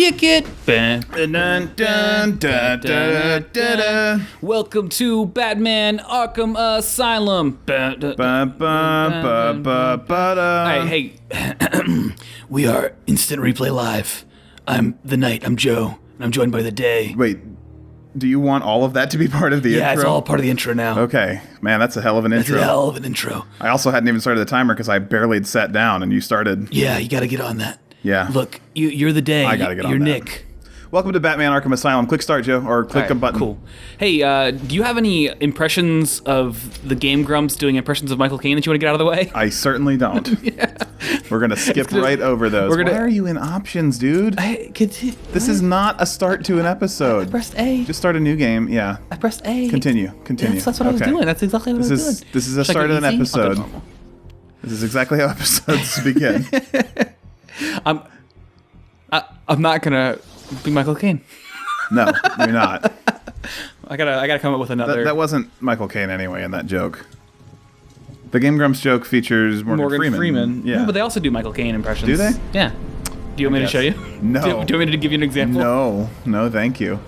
kick it. Dun, dun, dun, dun, dun, dun. Welcome to Batman Arkham Asylum. Ba, ba, ba, ba, ba, da. Hey, we are Instant Replay Live. I'm the Knight, I'm Joe, and I'm joined by the Day. Wait, do you want all of that to be part of the intro? Yeah, it's all part of the intro now. Okay. Man, that's a hell of an intro. It's a hell of an intro. I also hadn't even started the timer because I barely had sat down and you started. Yeah, you gotta get on that. Yeah. Look, you're the Day. I gotta get on You're that. Nick. Welcome to Batman Arkham Asylum. Click start, Joe, or click a button. Cool. Hey, do you have any impressions of the Game Grumps doing impressions of Michael Caine that you want to get out of the way? I certainly don't. Yeah. We're going to skip right over those. Why are you in options, dude? This is not a start to an episode. I pressed A. Just start a new game, yeah. I pressed A. Continue. That's what I was doing. That's exactly what I was doing. This is a start of an episode. This is exactly how episodes begin. I'm not gonna be Michael Caine. No, you're not. I gotta come up with another. That wasn't Michael Caine anyway in that joke. The Game Grumps joke features Morgan Freeman. Yeah, no, but they also do Michael Caine impressions. Do they? Yeah. Do you want me to show you? No. Do you want me to give you an example? No, thank you.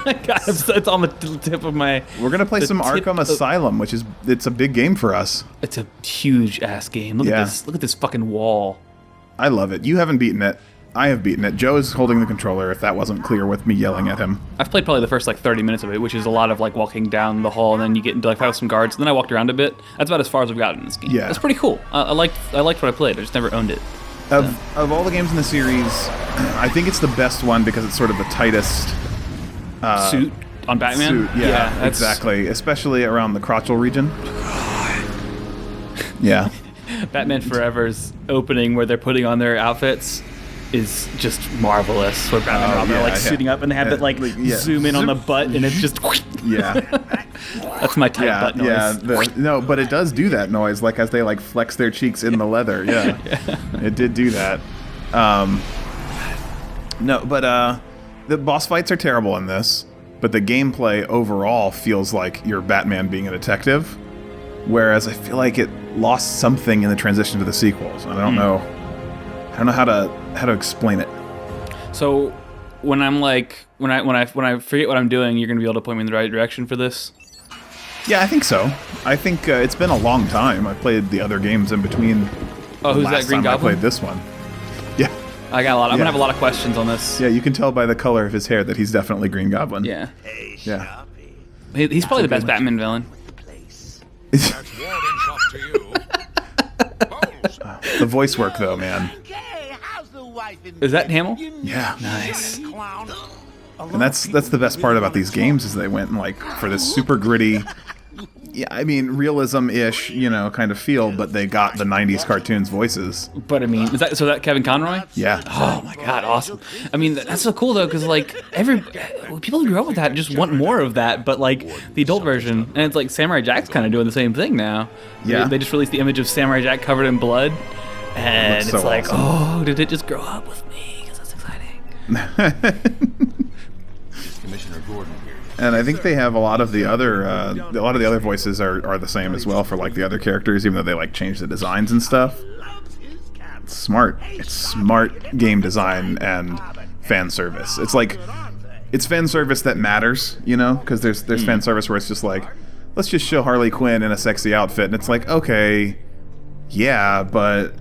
God, it's on the tip of my. We're gonna play some Arkham Asylum, which it's a big game for us. It's a huge ass game. Look at this. Look at this fucking wall. I love it. You haven't beaten it. I have beaten it. Joe is holding the controller, if that wasn't clear with me yelling at him. I've played probably the first 30 minutes of it, which is a lot of walking down the hall, and then you get into fight with some guards, and then I walked around a bit. That's about as far as I've gotten in this game. Yeah. That's pretty cool. I liked what I played. I just never owned it. Of all the games in the series, I think it's the best one because it's sort of the tightest suit on Batman. Suit, yeah, exactly. Especially around the crotchal region. Yeah. Batman Forever's opening where they're putting on their outfits is just marvelous. Where Batman and Robin are sitting up and they have that zoom in on the butt and it's just yeah. That's my type butt noise. Yeah, no, but it does do that noise as they flex their cheeks in the leather. Yeah. It did do that. No, but the boss fights are terrible in this, but the gameplay overall feels like you're Batman being a detective, whereas I feel like it lost something in the transition to the sequels. I don't know how to explain it. So when I'm when I forget what I'm doing, you're gonna be able to point me in the right direction for this? Yeah, I think so. I think it's been a long time. I played the other games in between. Oh, who's that Green Goblin? I played this one. Yeah. I got a lot. I'm gonna have a lot of questions on this. Yeah, you can tell by the color of his hair that he's definitely Green Goblin. Yeah. Yeah. He's probably the best Batman villain. The voice work, though, man. Is that Hamill? Yeah. Nice. And that's the best part about these games is they went for this super gritty, realism-ish, kind of feel, but they got the 90s cartoons voices. But is that Kevin Conroy? Yeah. Oh my God, awesome. That's so cool though, because people who grew up with that just want more of that, but the adult version, and it's Samurai Jack's kind of doing the same thing now. Yeah. They just released the image of Samurai Jack covered in blood, and it's so awesome. Oh, did it just grow up with me? Because that's exciting. Commissioner Gordon here. And I think they have a lot of the other voices are the same as well for the other characters, even though they change the designs and stuff. It's smart. It's smart game design and fan service. It's fan service that matters, because there's fan service where it's just let's just show Harley Quinn in a sexy outfit, and it's okay, yeah, but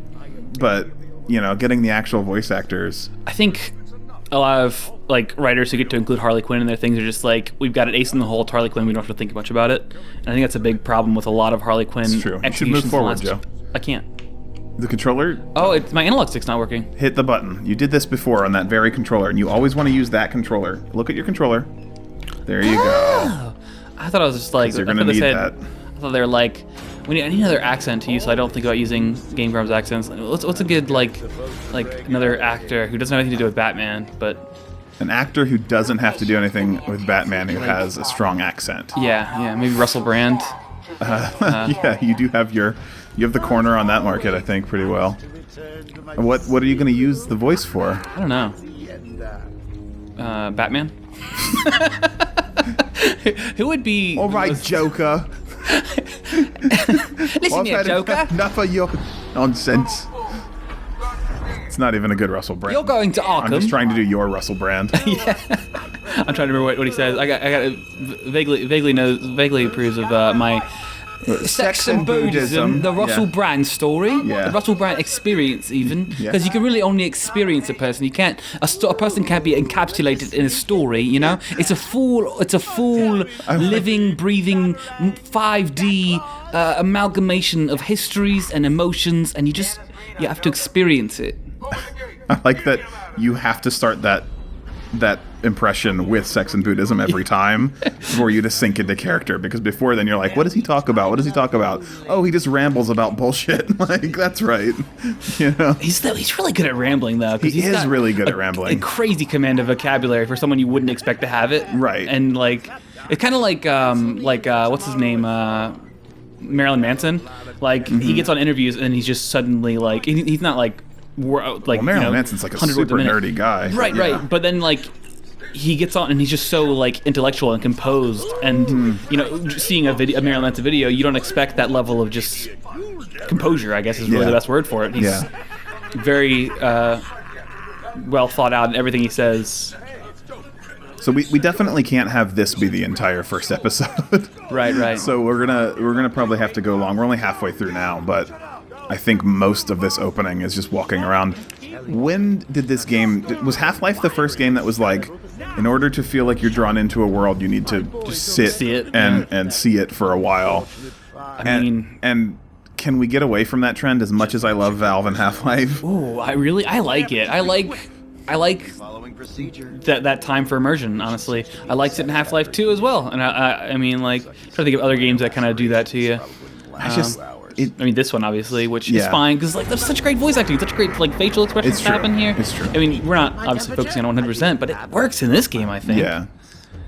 getting the actual voice actors. I think a lot of writers who get to include Harley Quinn in their things are just we've got an ace in the hole to Harley Quinn, we don't have to think much about it. And I think that's a big problem with a lot of Harley Quinn. It's true. You should move forward, Joe. I can't. The controller? Oh, my analog stick's not working. Hit the button. You did this before on that very controller, and you always want to use that controller. Look at your controller. There you go. I thought I was just you're going to need that. I thought they were I need another accent to use, so I don't think about using Game Grumps accents. What's a good another actor who doesn't have anything to do with Batman, but an actor who doesn't have to do anything with Batman who has a strong accent. Yeah, maybe Russel Brand. Yeah, you do have you have the corner on that market, I think, pretty well. What are you going to use the voice for? I don't know. Batman. Who would be? All right, Joker. Listen here, Joker. Enough of your nonsense. It's not even a good Russel Brand. You're going to Arkham. I'm just trying to do your Russel Brand. Yeah. I'm trying to remember what he says. I got vaguely approves of my Sex and Buddhism, the Russel Brand story, Yeah. the Russel Brand experience, even because you can really only experience a person. You can't. A person can't be encapsulated in a story. You know, it's a full living, breathing 5D amalgamation of histories and emotions, and you have to experience it. I like that you have to start that impression with Sex and Buddhism every time for you to sink into character, because before then you're like, what does he talk about? What does he talk about? Oh, he just rambles about bullshit. Like, that's right. You know? He's really good at rambling, though. He is really good at rambling. A crazy command of vocabulary for someone you wouldn't expect to have it. Right. And like, it's kind of like what's his name? Marilyn Manson. Like, he gets on interviews and he's just suddenly like, he's not like, Marilyn Manson's like a super nerdy guy. Right, right. But then like he gets on and he's just so like intellectual and composed, and you know, seeing a Marilyn Manson video, you don't expect that level of just composure, I guess is really the best word for it. He's very well thought out in everything he says. So we definitely can't have this be the entire first episode. Right. So we're gonna probably have to go long. We're only halfway through now, but I think most of this opening is just walking around. When did this game... Was Half-Life the first game that was like, in order to feel like you're drawn into a world, you need to just sit and see it for a while? I mean... And can we get away from that trend as much as I love Valve and Half-Life? Ooh, I like it. I like that time for immersion, honestly. I liked it in Half-Life 2 as well. And I mean, like, trying to think of other games that kind of do that to you. I mean, this one, obviously, which is fine, because like, there's such great voice acting, such great like facial expressions happen here. It's true. I mean, we're not obviously focusing on 100%, but it works in this game, I think. Yeah.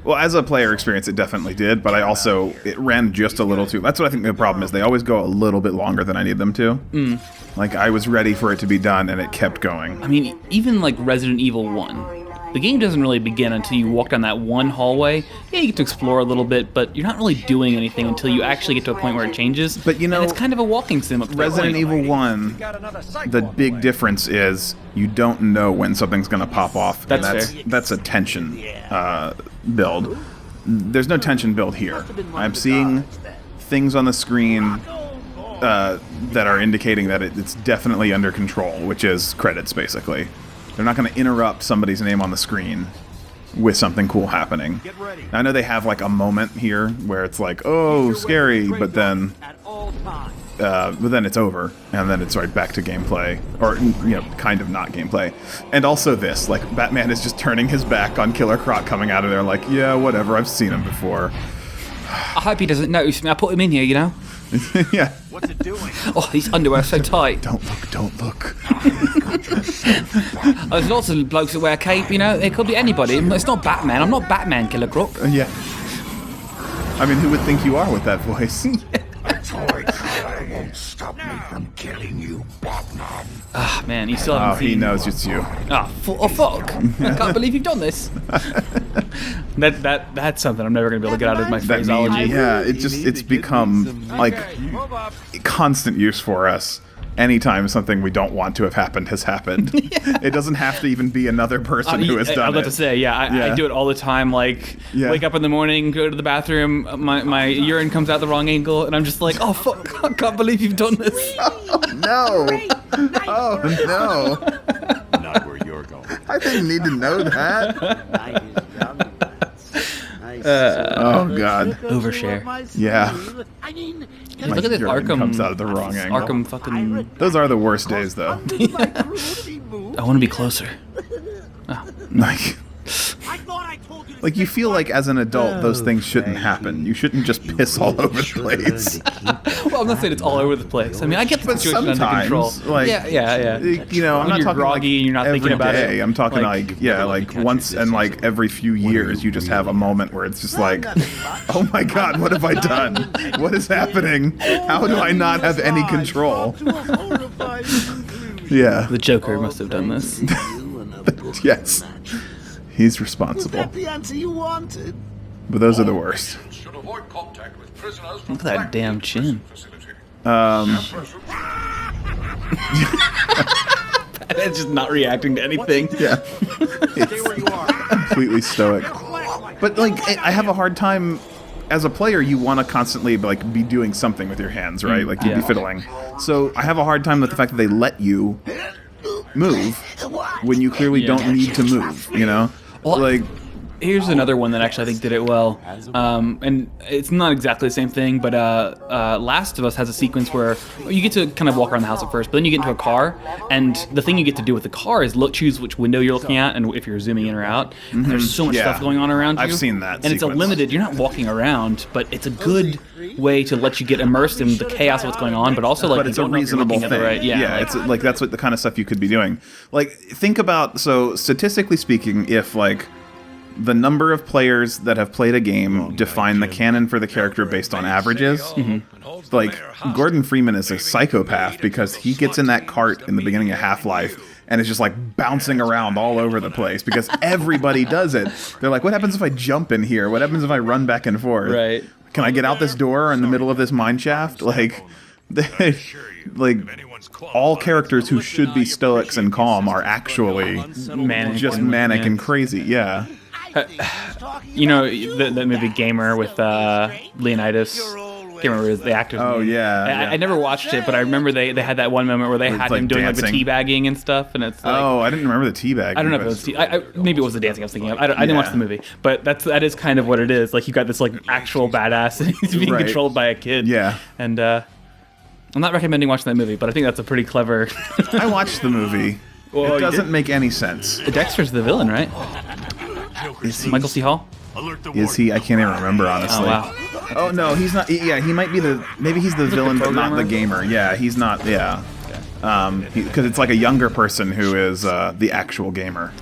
Well, as a player experience, it definitely did, but it ran just a little too... That's what I think the problem is. They always go a little bit longer than I need them to. Like, I was ready for it to be done, and it kept going. I mean, even like Resident Evil 1, the game doesn't really begin until you walk down that one hallway. Yeah, you get to explore a little bit, but you're not really doing anything until you actually get to a point where it changes. But you know, and it's kind of a walking sim up to Resident Evil 1, the big difference is you don't know when something's going to pop off. That's fair. That's a tension build. There's no tension build here. I'm seeing things on the screen that are indicating that it's definitely under control, which is credits, basically. They're not going to interrupt somebody's name on the screen with something cool happening. Now, I know they have like a moment here where it's like, oh, scary, but then it's over, and then it's right back to gameplay, or you know, kind of not gameplay. And also this, like, Batman is just turning his back on Killer Croc coming out of there, like, yeah, whatever, I've seen him before. I hope he doesn't notice me. I put him in here, you know. Yeah. What's it doing? Oh, his underwear so tight. Don't look. There's lots of blokes that wear a cape, you know. It could be anybody. It's not Batman. I'm not Batman, Killer Croc. Yeah. I mean, who would think you are with that voice? Won't stop me from killing you, Batman. Ah, man, you still haven't seen... he knows it's you. Oh, fuck. I can't believe you've done this. That's something I'm never going to be able to get out of my phraseology. Yeah, it's become like constant use for us. Anytime something we don't want to have happened has happened. It doesn't have to even be another person who has done it. I was about to say, I do it all the time. Like, wake up in the morning, go to the bathroom, my urine comes out the wrong angle, and I'm just like, oh, fuck, I can't believe you've done this. Oh, no. Oh, no. Not where you're going. I didn't need to know that. Oh, God. Overshare. Yeah. Look at this Arkham. Comes out of the wrong angle. Arkham fucking... Those are the worst days, though. I want to be closer. Oh. Like, you feel like as an adult, those things shouldn't happen. You shouldn't just piss all over the place. Well, I'm not saying it's all over the place. I mean, I get the situation under control. Like, yeah. You know, I'm not talking groggy like and you're not every thinking about day. it. I'm talking like once in like every few years, you just have a moment where it's just like, oh my God, what have I done? What is happening? How do I not have any control? Yeah. The Joker must have done this. Yes. He's responsible. Was that the answer you wanted? But those are the worst. Look at that damn chin. It's just not reacting to anything. Yeah. It's completely stoic. But like, I have a hard time. As a player, you want to constantly like be doing something with your hands, right? Like you'd be fiddling. So I have a hard time with the fact that they let you move when you clearly don't need to move. You know, Well, like. Here's another one that actually I think did it well, and it's not exactly the same thing, but Last of Us has a sequence where you get to kind of walk around the house at first, but then you get into a car, and the thing you get to do with the car is choose which window you're looking at, and if you're zooming in or out. And there's so much stuff going on around you. I've seen that and sequence. it's a limited. You're not walking around, but it's a good way to let you get immersed in the chaos of what's going on, but also like But it's a reasonable thing. Right. Yeah, it's like that's what the kind of stuff you could be doing. Like think about statistically speaking, if like the number of players that have played a game define the canon for the character based on averages. Like Gordon Freeman is a psychopath because he gets in that cart in the beginning of Half-Life and is just like bouncing around all over the place because everybody does it. They're like, what happens if I jump in here? What happens if I run back and forth? Right. Can I get out this door in the middle of this mine shaft? Like, like all characters who should be stoics and calm are actually manic and crazy. Yeah. You know the movie Gamer with Leonidas. Can't remember the actor's name. Oh yeah. I never watched it, but I remember they had that one moment where they had him doing dancing. like the teabagging and stuff, and it's like, oh, I didn't remember the teabag. I don't know if it was maybe it was the dancing I was thinking of. I didn't watch the movie, but that is kind of what it is. Like you got this like actual badass, and he's being controlled by a kid. Yeah. And I'm not recommending watching that movie, but I think that's a pretty clever. I watched the movie. Well, it doesn't make any sense. Dexter's the villain, right? Is he? Michael C. Hall. Is he? I can't even remember, honestly. Oh wow. Oh no, he's not. Yeah, he might be maybe he's the villain, but not the gamer. Yeah, he's not. Yeah, because it's like a younger person who is the actual gamer.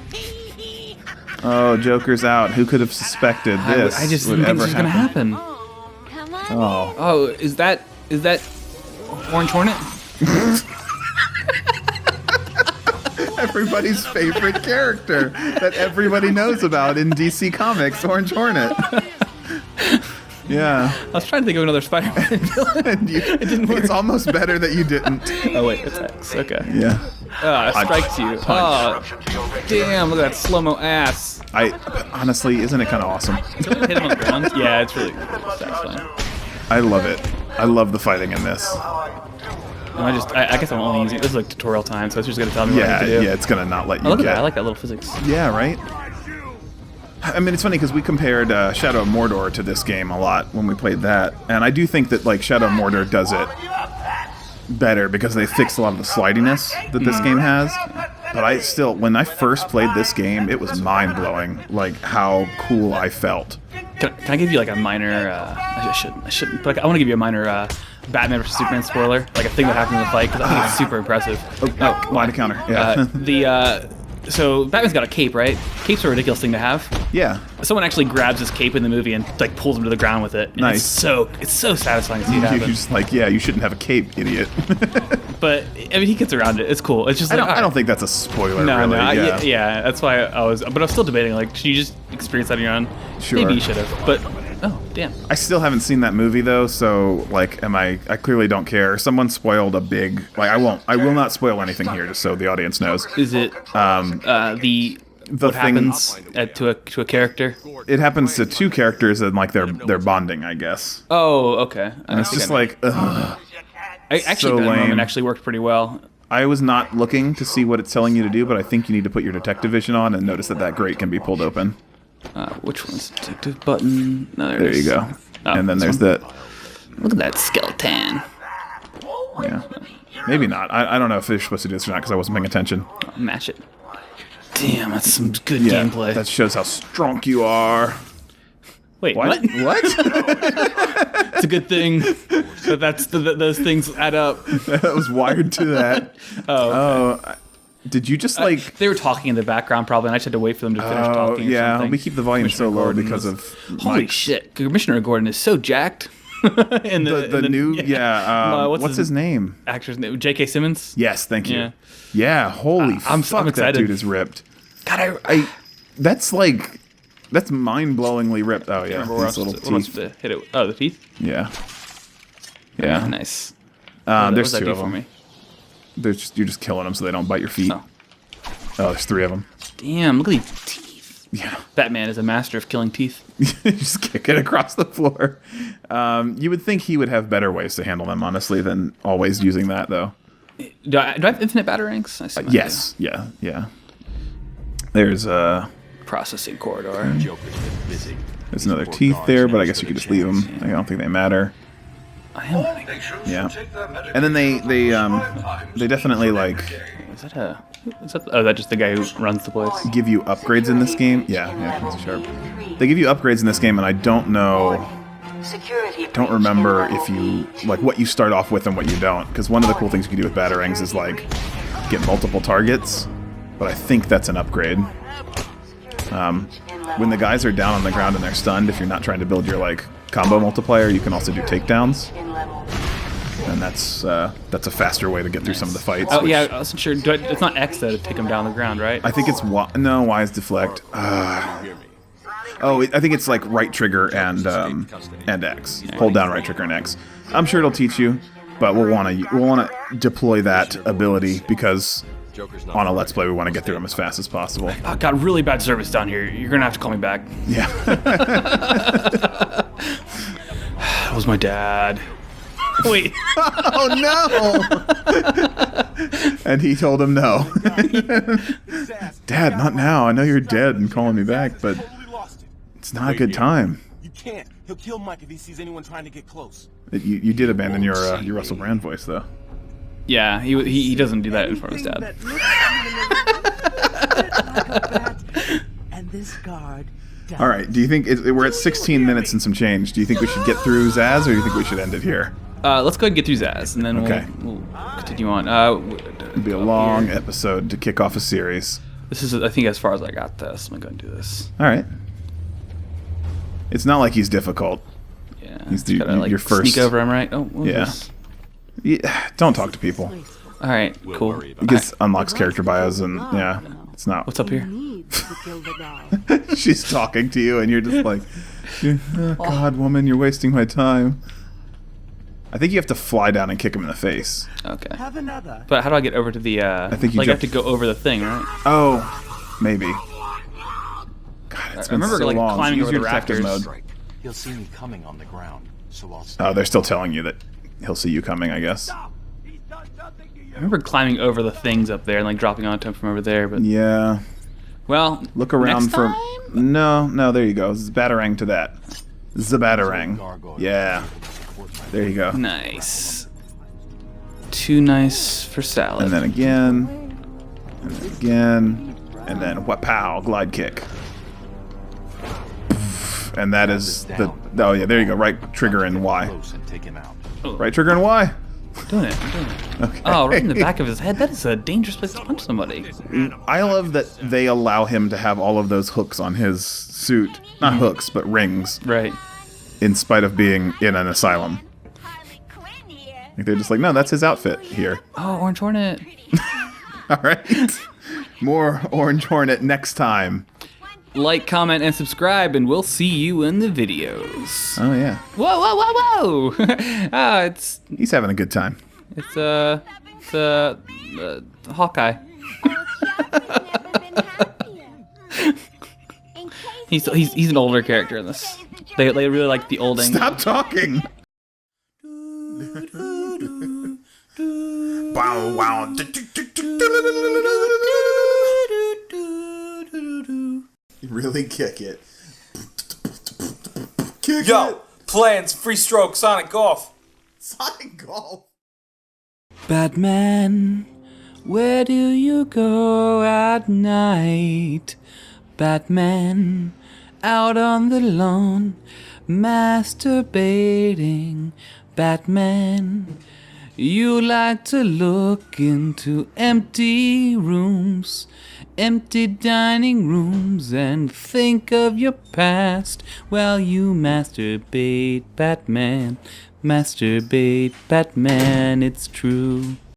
Oh, Joker's out. Who could have suspected this? I just would didn't think ever this was gonna happen. Oh, Oh, is that Orange Hornet? everybody's favorite character that everybody knows about in DC Comics, Orange Hornet. Yeah. I was trying to think of another Spider-Man villain. And It didn't work. It's almost better that you didn't. Oh wait, it's X. Okay. Yeah. Strikes you. Punch. Oh, damn! Look at that slow-mo ass. Honestly, isn't it kind of awesome? Hit him on the ground. Yeah, it's really satisfying. I love it. I love the fighting in this. I guess I'm only using this is like tutorial time, so it's just gonna tell me what I Yeah, need to do. yeah, it's gonna not let you Oh, look at get. that! I like that little physics. Yeah, right. I mean, it's funny because we compared Shadow of Mordor to this game a lot when we played that, and I do think that like Shadow of Mordor does it better because they fixed a lot of the slidiness that this game has. But I still, when I first played this game, it was mind blowing, like how cool I felt. Can I give you like a minor? I shouldn't. But I want to give you a minor Batman vs Superman spoiler, like a thing that happened in the fight because I think it's super impressive. Oh, line of counter. Yeah. So Batman's got a cape, right? Cape's a ridiculous thing to have. Yeah. Someone actually grabs his cape in the movie and like pulls him to the ground with it. And Nice. It's so satisfying to see it You're happen. just like, yeah, you shouldn't have a cape, idiot. But I mean, he gets around it. It's cool. It's just like, I don't think that's a spoiler. No, really. no, Yeah. yeah. That's why I was. But I was still debating. Like, should you just experience that on your own? Sure. Maybe you should have. But oh, damn. I still haven't seen that movie though, so like, I clearly don't care. Someone spoiled a big. Like, I will not spoil anything here, just so the audience knows. Is it The what thing happens to a character? It happens to two characters and like they're bonding, I guess. Oh, okay. And it's just like, ugh. Actually, that lame. moment actually worked pretty well. I was not looking to see what it's telling you to do, but I think you need to put your detective vision on and notice that grate can be pulled open. Which one's detective button? No, There you go. Oh, And then this there's one. that. Look at that skeleton. Yeah. Maybe not. I don't know if they're supposed to do this or not because I wasn't paying attention. Mash it. Damn, that's some good Yeah, gameplay. that shows how strong you are. Wait, what? What? It's a good thing that those things add up. That was wired to that. Oh, Did you just like? they were talking in the background probably, and I just had to wait for them to finish Oh talking. Or yeah, something. we keep the volume so low because of Holy mics. shit! Commissioner Gordon is so jacked. in The new what's his name? Actor's name? J.K. Simmons. Yes, thank you. Yeah. Yeah, holy I'm fuck, that excited. dude is ripped. God, That's mind-blowingly ripped. Oh yeah, remember where these else little to teeth. hit it. Oh, the teeth. Yeah, Yeah, nice. There's what does that two do of for them. me? You're just killing them so they don't bite your feet. Oh. Oh, there's 3 of them. Damn, look at these teeth. Yeah. Batman is a master of killing teeth. Just kick it across the floor. You would think he would have better ways to handle them, honestly, than always using that, though. Do I have infinite batarangs? I assume I Yes. Yeah. Yeah. There's do. Processing corridor. Joker's been busy. there's another teeth there, but I guess you could just leave them. I don't think they matter. I am. Yeah. And then they definitely like Is that a? Is that? Oh, that's just the guy who runs the place. give you upgrades in this game. Yeah. That's sharp. They give you upgrades in this game, and I don't know. Don't remember if you like what you start off with and what you don't. Because one of the cool things you can do with batarangs is like get multiple targets, but I think that's an upgrade. When the guys are down on the ground and they're stunned, if you're not trying to build your like combo multiplier, you can also do takedowns, and that's a faster way to get through some of the fights. Oh which yeah, I wasn't sure. It's not X though to take him down the ground, right? I think it's no Y is deflect. I think it's like right trigger and X. Hold down right trigger and X. I'm sure it'll teach you, but we'll want to deploy that ability because on a Let's Play we want to get through them as fast as possible. I got really bad service down here. You're gonna have to call me back. Yeah. That was my dad. Wait. Oh no! And he told him no. Dad, not now. I know you're dead and calling me back, but it's not a good time. You can't. He'll kill Mike if he sees anyone trying to get close. You did abandon your Russel Brand voice, though. Yeah, he doesn't do that in front of his dad. And this guard. All right. Do you think we're at 16 minutes and some change? Do you think we should get through Zaz, or do you think we should end it here? Let's go ahead and get through Zaz, and then we'll continue on. It'll be a long episode to kick off a series. This is, I think, as far as I got this. I'm going to do this. All right. It's not like he's difficult. Yeah. He's just gotta, your first. Sneak over him, right? Oh, what Yeah. is this? Yeah. Don't talk to people. All right, cool. It gets unlocks character bios, and yeah, it's not. What's up here? She's talking to you, and you're just like, oh, God, woman, you're wasting my time. I think you have to fly down and kick him in the face. Okay. Have another. But how do I get over to the? I think you I have jump- to go over the thing, right? Oh, maybe. God, it's been remember, so like, long. climbing Use over your the detective rafters. mode. He'll see me coming on the ground, so I'll stay. Oh, they're still telling you that he'll see you coming, I guess. I remember climbing over the things up there and like dropping onto him from over there, but Yeah. well, Look around next for. time? No, there you go. Batarang to that. Zabatarang. Yeah. There you go. Nice. Too nice for salad. And then again. And then again. And then pow, glide kick. And that is the. Oh, yeah, there you go. Right trigger and Y. Close and take him out. Right trigger and Y. I'm doing it. Okay. Oh, right in the back of his head. That is a dangerous place to punch somebody. I love that they allow him to have all of those hooks on his suit. Not hooks, but rings. Right. In spite of being in an asylum. Like they're just like, no, that's his outfit here. Oh, Orange Hornet. All right. More Orange Hornet next time. Like, comment, and subscribe, and we'll see you in the videos. Oh, yeah. Whoa, whoa, whoa, whoa! He's having a good time. It's Hawkeye. he's an older character in this. They really like the old angle. Stop talking. Wow, wow. Really kick it. Kick Yo, plans, free stroke, Sonic Golf. Sonic Golf. Batman, where do you go at night? Batman, out on the lawn, masturbating. Batman, you like to look into empty rooms, empty dining rooms, and think of your past while you masturbate, Batman. Masturbate, Batman, it's true.